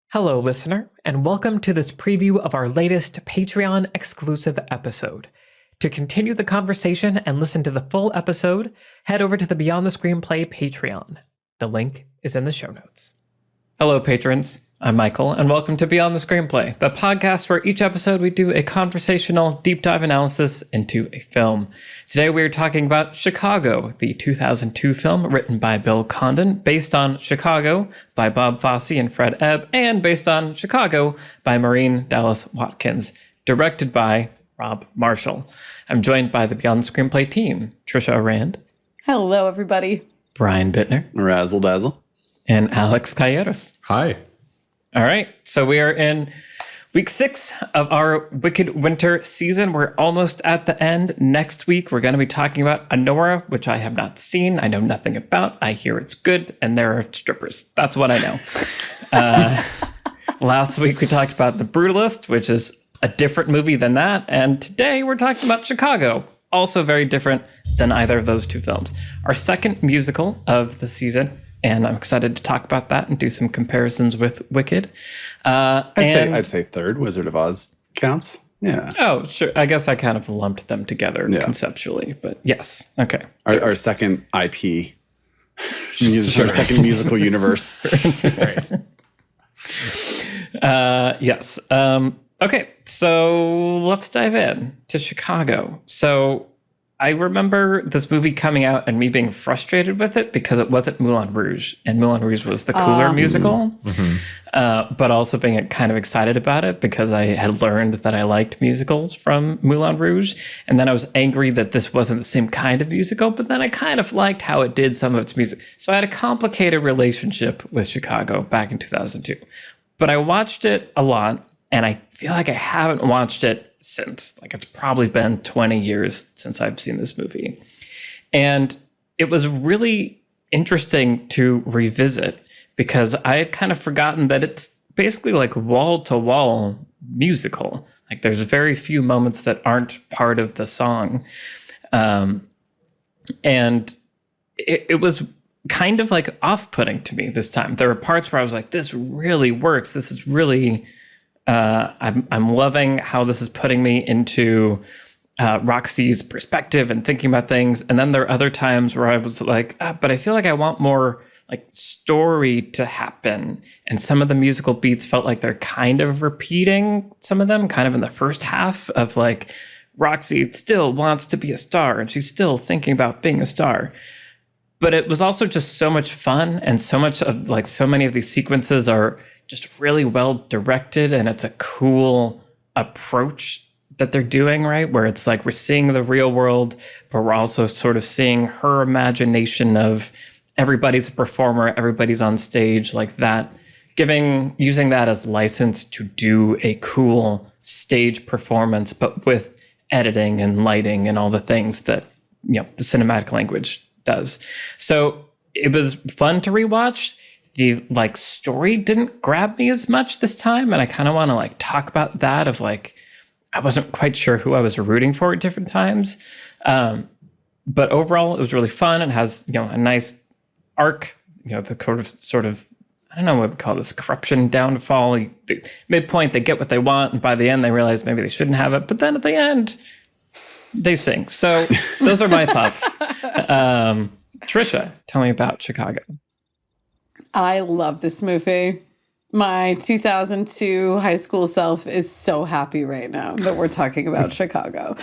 Hello, listener, and welcome to this preview of our latest Patreon-exclusive episode. To continue the conversation and listen to the full episode, head over to the Beyond the Screenplay Patreon. The link is in the show notes. Hello, patrons. I'm Michael, and welcome to Beyond the Screenplay, the podcast where each episode we do a conversational deep dive analysis into a film. Today we are talking about Chicago, the 2002 film written by Bill Condon, based on Chicago by Bob Fosse and Fred Ebb, and based on Chicago by Maureen Dallas Watkins, directed by Rob Marshall. I'm joined by the Beyond the Screenplay team, Trisha Rand. Hello, everybody. Brian Bittner. Razzle dazzle. And Alex Calleros. Hi. All right, so we are in week 6 of our Wicked Winter season. We're almost at the end. Next week, we're going to be talking about Honora, which I have not seen. I know nothing about. I hear it's good, and there are strippers. That's what I know. Last week, we talked about The Brutalist, which is a different movie than that. And today, we're talking about Chicago, also very different than either of those two films. Our second musical of the season. And I'm excited to talk about that and do some comparisons with Wicked. I'd say third. Wizard of Oz counts. Yeah. Oh, sure. I guess I kind of lumped them together conceptually, but yes. Okay. Our second IP, our second musical universe. Right. Yes. Okay. So let's dive in to Chicago. So I remember this movie coming out and me being frustrated with it because it wasn't Moulin Rouge, and Moulin Rouge was the cooler musical, but also being kind of excited about it because I had learned that I liked musicals from Moulin Rouge, and then I was angry that this wasn't the same kind of musical, but then I kind of liked how it did some of its music. So I had a complicated relationship with Chicago back in 2002, but I watched it a lot, and I feel like I haven't watched it since. Like, it's probably been 20 years since I've seen this movie. And it was really interesting to revisit because I had kind of forgotten that it's basically like wall-to-wall musical. Like, there's very few moments that aren't part of the song. And it was kind of like off-putting to me this time. There were parts where I was like, this really works. This is really... I'm loving how this is putting me into Roxy's perspective and thinking about things. And then there are other times where I was like, but I feel like I want more like story to happen. And some of the musical beats felt like they're kind of repeating some of them kind of in the first half of like Roxy still wants to be a star and she's still thinking about being a star. But it was also just so much fun, and so much of like so many of these sequences are just really well directed, and it's a cool approach that they're doing, right? Where it's like we're seeing the real world, but we're also sort of seeing her imagination of everybody's a performer, everybody's on stage like that, using that as license to do a cool stage performance, but with editing and lighting and all the things that, you know, the cinematic language does. So it was fun to rewatch. The like story didn't grab me as much this time, and I kind of want to like talk about that. Of like, I wasn't quite sure who I was rooting for at different times, but overall it was really fun. It has, you know, a nice arc. You know, the sort of I don't know what we call this, corruption downfall. Midpoint they get what they want, and by the end they realize maybe they shouldn't have it. But then at the end, they sing. So those are my thoughts. Trisha, tell me about Chicago. I love this movie. My 2002 high school self is so happy right now that we're talking about Chicago.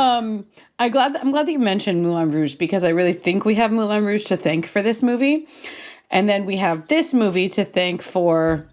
I'm glad that you mentioned Moulin Rouge because I really think we have Moulin Rouge to thank for this movie. And then we have this movie to thank for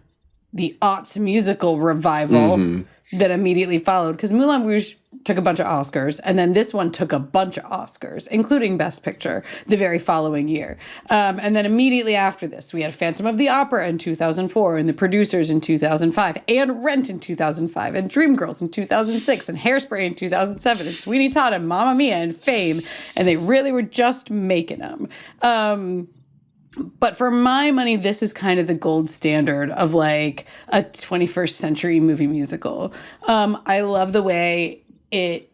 the aughts musical revival that immediately followed. Because Moulin Rouge took a bunch of Oscars, and then this one took a bunch of Oscars, including Best Picture, the very following year. And then immediately after this, we had Phantom of the Opera in 2004, and The Producers in 2005, and Rent in 2005, and Dreamgirls in 2006, and Hairspray in 2007, and Sweeney Todd, and Mamma Mia, and Fame, and they really were just making them. But for my money, this is kind of the gold standard of like a 21st century movie musical. I love the way it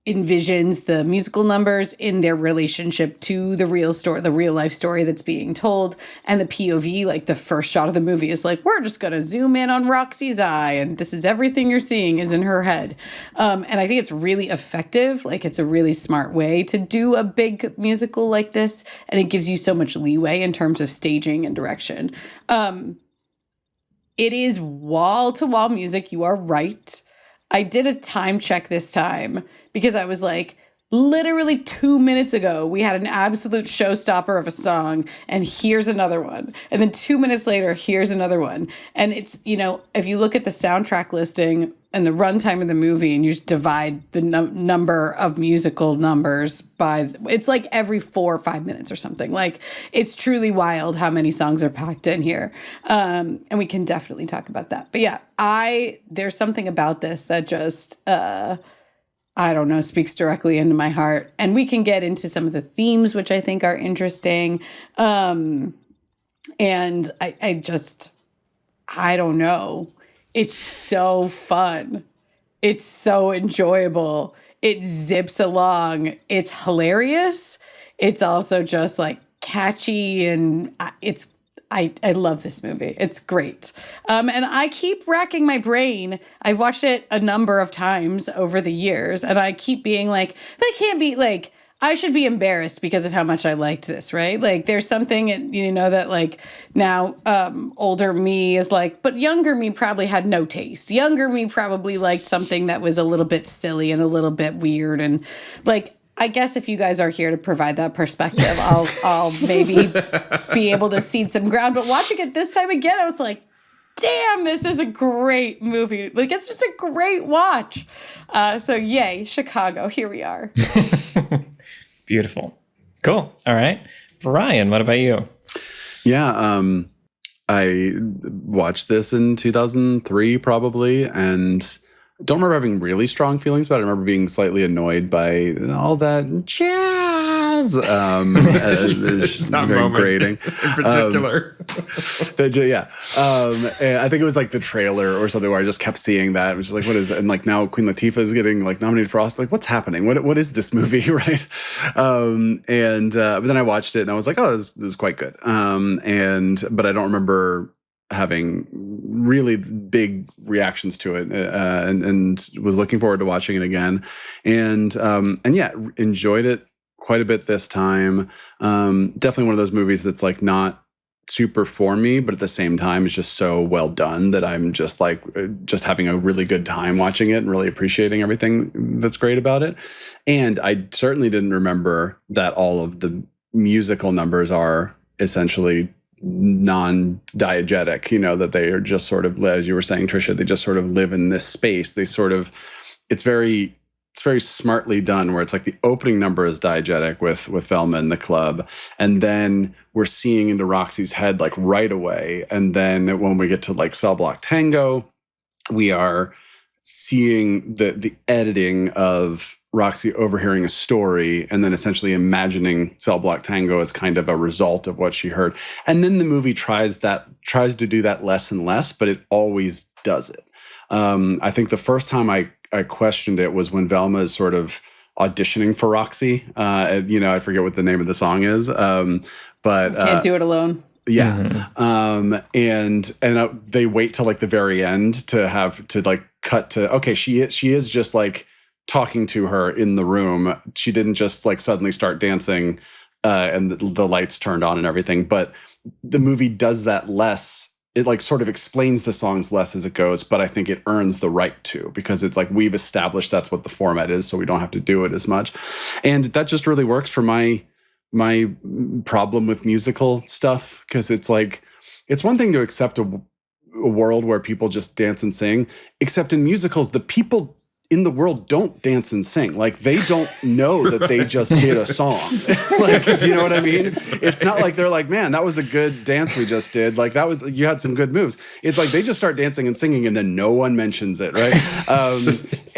envisions the musical numbers in their relationship to the real story, the real life story that's being told. And the POV, like the first shot of the movie is like, we're just going to zoom in on Roxy's eye. And this is everything you're seeing is in her head. And I think it's really effective. Like it's a really smart way to do a big musical like this. And it gives you so much leeway in terms of staging and direction. It is wall to wall music. You are right. I did a time check this time because I was like, literally 2 minutes ago, we had an absolute showstopper of a song, and here's another one. And then 2 minutes later, here's another one. And it's, you know, if you look at the soundtrack listing and the runtime of the movie and you just divide the number of musical numbers by, it's like every 4 or 5 minutes or something. Like, it's truly wild how many songs are packed in here. And we can definitely talk about that. But yeah, there's something about this that just, I don't know, speaks directly into my heart. And we can get into some of the themes, which I think are interesting. And I don't know. It's so fun. It's so enjoyable. It zips along. It's hilarious. It's also just like catchy, and I love this movie. It's great. And I keep racking my brain. I've watched it a number of times over the years, and I keep being like, but I can't be like, I should be embarrassed because of how much I liked this, right? Like there's something, you know, that like now older me is like, but younger me probably had no taste. Younger me probably liked something that was a little bit silly and a little bit weird. And like, I guess if you guys are here to provide that perspective, I'll maybe be able to cede some ground. But watching it this time again, I was like, damn, this is a great movie. Like, it's just a great watch. So yay, Chicago, here we are. Beautiful. Cool. All right. Brian, what about you? Yeah, I watched this in 2003 probably, and don't remember having really strong feelings about it. I remember being slightly annoyed by all that jazz. It's that very moment grating. in particular. And I think it was like the trailer or something where I just kept seeing that. It was just like, what is it? And like now Queen Latifah is getting like nominated for Oscar. Like, what's happening? What is this movie, right? But then I watched it and I was like, oh, this is quite good. But I don't remember having really big reactions to it, and was looking forward to watching it again, and yeah, enjoyed it quite a bit this time. Definitely one of those movies that's like not super for me, but at the same time is just so well done that I'm just like just having a really good time watching it and really appreciating everything that's great about it. And I certainly didn't remember that all of the musical numbers are essentially non-diegetic, you know, that they are just sort of, as you were saying, Trisha, they just sort of live in this space. They sort of, it's very smartly done, where it's like the opening number is diegetic with Velma in the club, and then we're seeing into Roxy's head like right away. And then when we get to like Cell Block Tango, we are seeing the editing of Roxy overhearing a story and then essentially imagining Cell Block Tango as kind of a result of what she heard. And then the movie tries to do that less and less, but it always does it. I think the first time I questioned it was when Velma is sort of auditioning for Roxy. You know, I forget what the name of the song is, but Can't Do It Alone. Yeah. And they wait till like the very end to have to like cut to, okay, she is just like talking to her in the room. She didn't just like suddenly start dancing and the lights turned on and everything. But the movie does that less. It like sort of explains the songs less as it goes, but I think it earns the right to, because it's like we've established that's what the format is, so we don't have to do it as much. And that just really works for my problem with musical stuff, because it's like, it's one thing to accept a world where people just dance and sing, except in musicals, the people in the world don't dance and sing. Like, they don't know that they just did a song. Like, do you know what I mean? It's not like they're like, man, that was a good dance we just did. Like, you had some good moves. It's like they just start dancing and singing and then no one mentions it, right?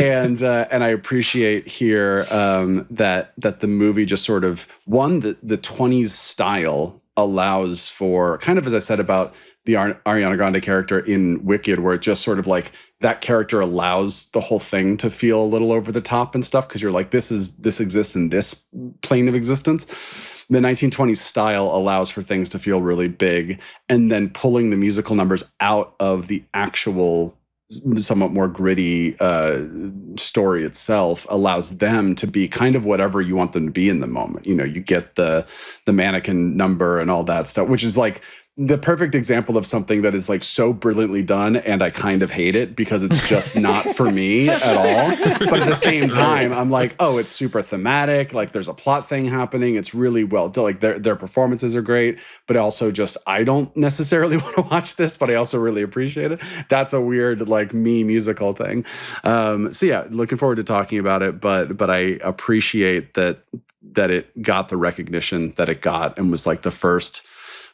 And I appreciate here that the movie just sort of, the 20s style allows for, kind of as I said about the Ariana Grande character in Wicked, where it just sort of like that character allows the whole thing to feel a little over the top and stuff, because you're like, this exists in this plane of existence. The 1920s style allows for things to feel really big, and then pulling the musical numbers out of the actual somewhat more gritty story itself allows them to be kind of whatever you want them to be in the moment. You know, you get the mannequin number and all that stuff, which is like the perfect example of something that is like so brilliantly done, and I kind of hate it because it's just not for me at all. But at the same time, I'm like, oh, it's super thematic. Like there's a plot thing happening. It's really well done. Like their performances are great, but also just I don't necessarily want to watch this, but I also really appreciate it. That's a weird like me musical thing. So yeah, looking forward to talking about it. But I appreciate that it got the recognition that it got, and was like the first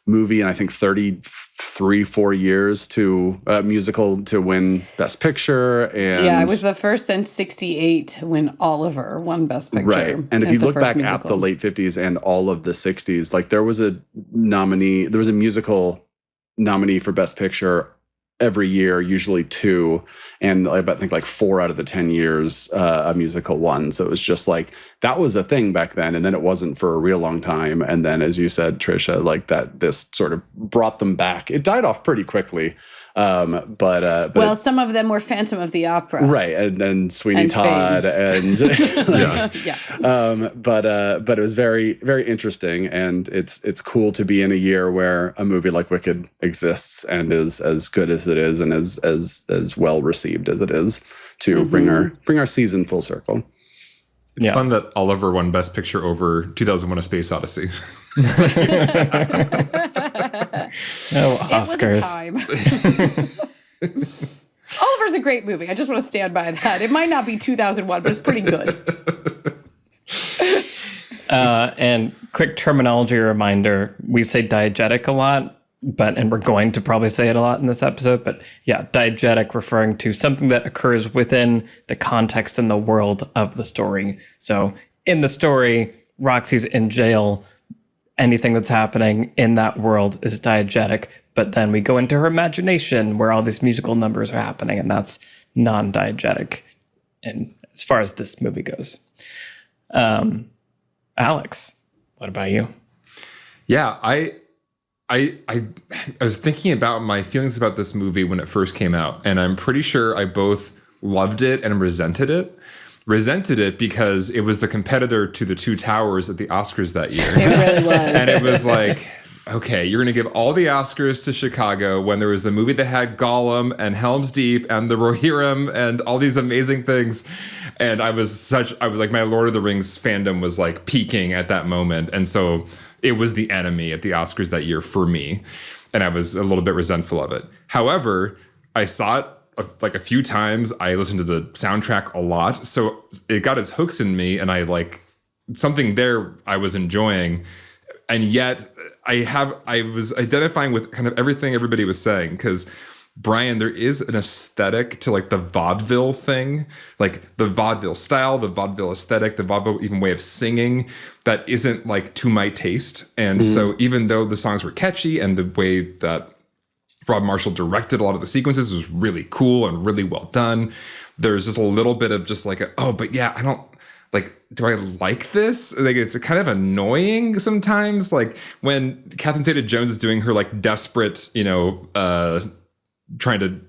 movie in I think 4 years to musical to win Best Picture. And yeah, it was the first since '68 when Oliver won Best Picture. Right. And if you look back at the late 50s and all of the 60s, like there was a musical nominee for Best Picture every year, usually 2, and I think like 4 out of the 10 years a musical won. So it was just like that was a thing back then, and then it wasn't for a real long time. And then, as you said, Trisha, like this sort of brought them back. It died off pretty quickly, but well, some of them were Phantom of the Opera, right? And then Sweeney Todd, and but it was very, very interesting, and it's cool to be in a year where a movie like Wicked exists and is as good as it is, and as well received as it is, to bring our season full circle. It's fun that Oliver won Best Picture over 2001: A Space Odyssey. No Oscars. It was a time. Oliver's a great movie. I just want to stand by that. It might not be 2001, but it's pretty good. And quick terminology reminder: we say diegetic a lot, and we're going to probably say it a lot in this episode, but yeah, diegetic referring to something that occurs within the context and the world of the story. So in the story, Roxy's in jail. Anything that's happening in that world is diegetic, but then we go into her imagination where all these musical numbers are happening, and that's non-diegetic. And as far as this movie goes, Alex, what about you? Yeah, I was thinking about my feelings about this movie when it first came out, and I'm pretty sure I both loved it and resented it. Resented it because it was the competitor to The Two Towers at the Oscars that year. It really was. And it was like, okay, you're going to give all the Oscars to Chicago when there was the movie that had Gollum and Helm's Deep and the Rohirrim and all these amazing things. And I was like, my Lord of the Rings fandom was like peaking at that moment. And so it was the enemy at the Oscars that year for me. And I was a little bit resentful of it. However, I saw it like a few times. I listened to the soundtrack a lot. So it got its hooks in me, and I like something there I was enjoying. And yet I was identifying with kind of everything everybody was saying, because Brian, there is an aesthetic to like the vaudeville thing, like the vaudeville style, the vaudeville aesthetic, the vaudeville even way of singing that isn't like to my taste. And so even though the songs were catchy and the way that Rob Marshall directed a lot of the sequences was really cool and really well done, there's just a little bit of just like, but yeah, I don't like, do I like this? Like, it's kind of annoying sometimes. Like when Catherine Zeta-Jones is doing her like desperate, trying to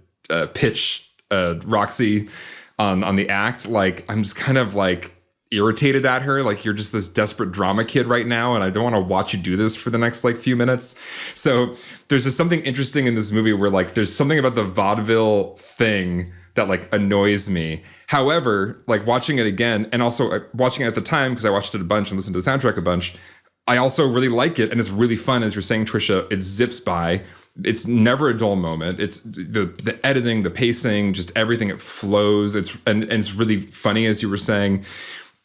pitch Roxy on the act, like I'm just kind of like irritated at her. Like, you're just this desperate drama kid right now, and I don't want to watch you do this for the next like few minutes. So there's just something interesting in this movie where like there's something about the vaudeville thing that like annoys me. However, like watching it again, and also watching it at the time, because I watched it a bunch and listened to the soundtrack a bunch, I also really like it, and it's really fun. As you're saying, Trisha, it zips by. It's never a dull moment. It's the editing, the pacing, just everything. It flows. It's really funny, as you were saying.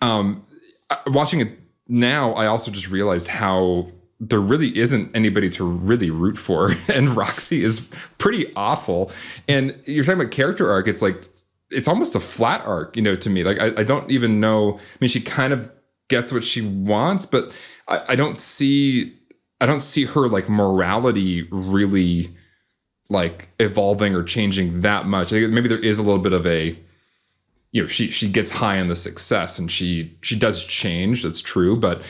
Watching it now, I also just realized how there really isn't anybody to really root for, and Roxy is pretty awful. And you're talking about character arc. It's like it's almost a flat arc, to me. Like I don't even know. I mean, she kind of gets what she wants, but I don't see her like morality really like evolving or changing that much. I think maybe there is a little bit of a, you know, she gets high on the success and she does change. That's true. But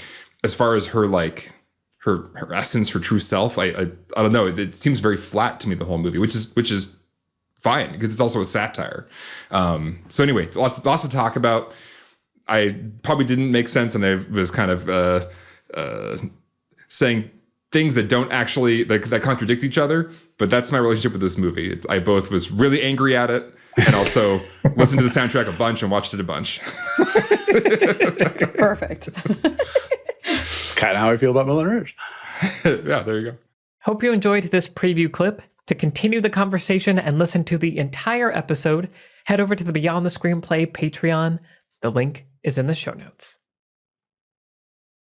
as far as her, like her essence, her true self, I don't know. It seems very flat to me, the whole movie, which is fine because it's also a satire. So anyway, lots to talk about. I probably didn't make sense, and I was kind of saying things that don't actually that contradict each other. But that's my relationship with this movie. I both was really angry at it, and also listened to the soundtrack a bunch and watched it a bunch. Perfect. It's kind of how I feel about Moulin Rouge. Yeah, there you go. Hope you enjoyed this preview clip. To continue the conversation and listen to the entire episode, head over to the Beyond the Screenplay Patreon. The link is in the show notes.